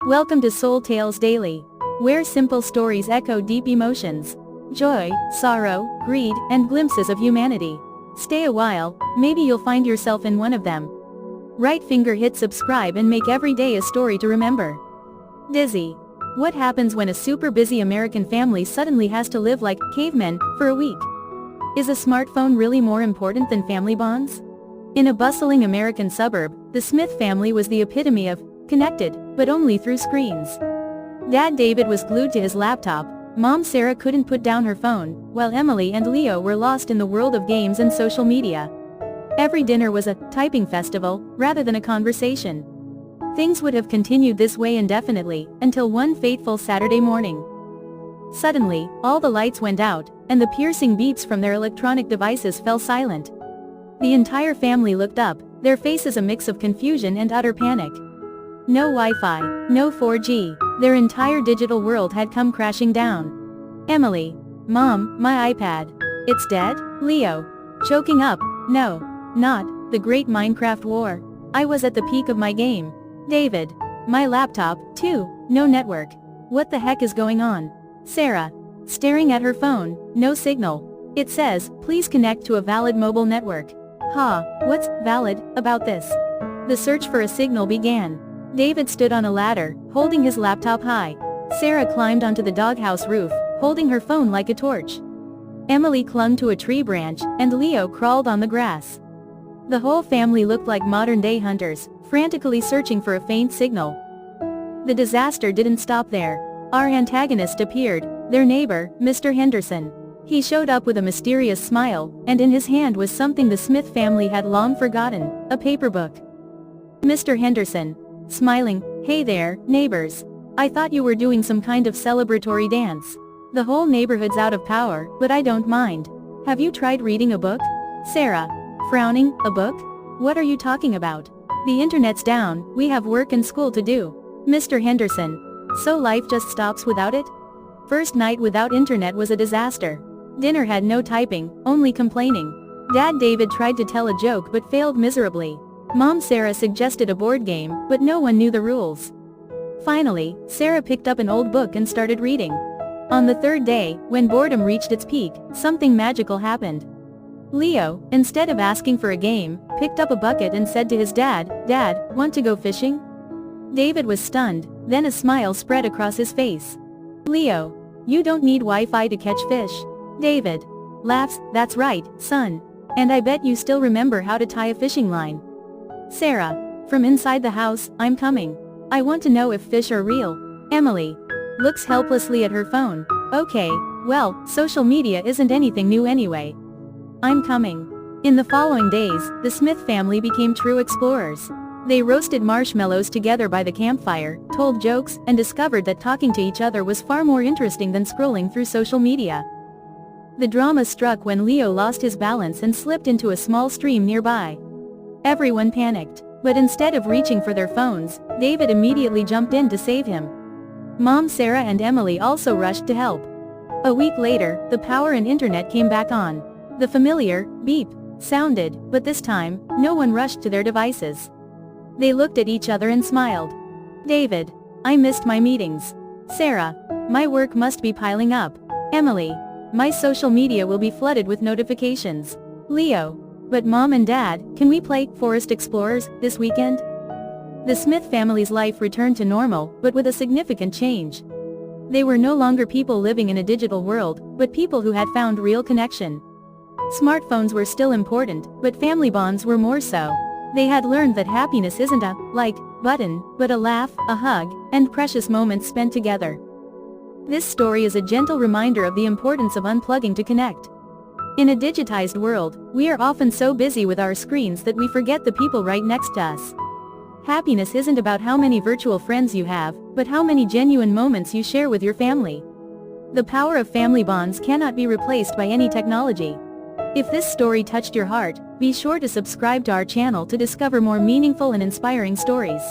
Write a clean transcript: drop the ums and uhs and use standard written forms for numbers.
Welcome to Soul Tales Daily, where simple stories echo deep emotions, joy, sorrow, greed, and glimpses of humanity. Stay a while, maybe you'll find yourself in one of them. Right finger hit subscribe and make every day a story to remember. Dizzy. What happens when a super busy American family suddenly has to live like cavemen for a week? Is a smartphone really more important than family bonds? In a bustling American suburb, the Smith family was the epitome of connected, but only through screens. Dad David was glued to his laptop, Mom Sarah couldn't put down her phone, while Emily and Leo were lost in the world of games and social media. Every dinner was a typing festival, rather than a conversation. Things would have continued this way indefinitely, until one fateful Saturday morning. Suddenly, all the lights went out, and the piercing beeps from their electronic devices fell silent. The entire family looked up, their faces a mix of confusion and utter panic. No Wi-Fi, no 4G, their entire digital world had come crashing down. Emily. Mom, my iPad. It's dead? Leo. Choking up. No. Not the great Minecraft war. I was at the peak of my game. David. My laptop, too, no network. What the heck is going on? Sarah. Staring at her phone, no signal. It says, please connect to a valid mobile network. What's valid about this? The search for a signal began. David stood on a ladder, holding his laptop high. Sarah climbed onto the doghouse roof, holding her phone like a torch. Emily clung to a tree branch, and Leo crawled on the grass. The whole family looked like modern-day hunters, frantically searching for a faint signal. The disaster didn't stop there. Our antagonist appeared, their neighbor, Mr. Henderson. He showed up with a mysterious smile, and in his hand was something the Smith family had long forgotten, a paper book. Mr. Henderson. Smiling, hey there, neighbors. I thought you were doing some kind of celebratory dance. The whole neighborhood's out of power, but I don't mind. Have you tried reading a book? Sarah. Frowning, a book? What are you talking about? The internet's down, we have work and school to do. Mr. Henderson. So life just stops without it? First night without internet was a disaster. Dinner had no typing, only complaining. Dad David tried to tell a joke but failed miserably. Mom Sarah suggested a board game, but no one knew the rules. Finally, Sarah picked up an old book and started reading. On the third day, when boredom reached its peak, something magical happened. Leo, instead of asking for a game, picked up a bucket and said to his dad, "Dad, want to go fishing?" David was stunned, then a smile spread across his face. Leo. You don't need Wi-Fi to catch fish. David. Laughs, that's right, son. And I bet you still remember how to tie a fishing line. Sarah. From inside the house, I'm coming. I want to know if fish are real. Emily. Looks helplessly at her phone. Okay, well, social media isn't anything new anyway. I'm coming. In the following days, the Smith family became true explorers. They roasted marshmallows together by the campfire, told jokes, and discovered that talking to each other was far more interesting than scrolling through social media. The drama struck when Leo lost his balance and slipped into a small stream nearby. Everyone panicked, but instead of reaching for their phones, David immediately jumped in to save him. Mom Sarah and Emily also rushed to help. A week later, the power and internet came back on. The familiar beep sounded, but this time, no one rushed to their devices. They looked at each other and smiled. David. I missed my meetings. Sarah. My work must be piling up. Emily. My social media will be flooded with notifications. Leo. But Mom and Dad, can we play Forest Explorers this weekend? The Smith family's life returned to normal, but with a significant change. They were no longer people living in a digital world, but people who had found real connection. Smartphones were still important, but family bonds were more so. They had learned that happiness isn't a like button, but a laugh, a hug, and precious moments spent together. This story is a gentle reminder of the importance of unplugging to connect. In a digitized world, we are often so busy with our screens that we forget the people right next to us. Happiness isn't about how many virtual friends you have, but how many genuine moments you share with your family. The power of family bonds cannot be replaced by any technology. If this story touched your heart, be sure to subscribe to our channel to discover more meaningful and inspiring stories.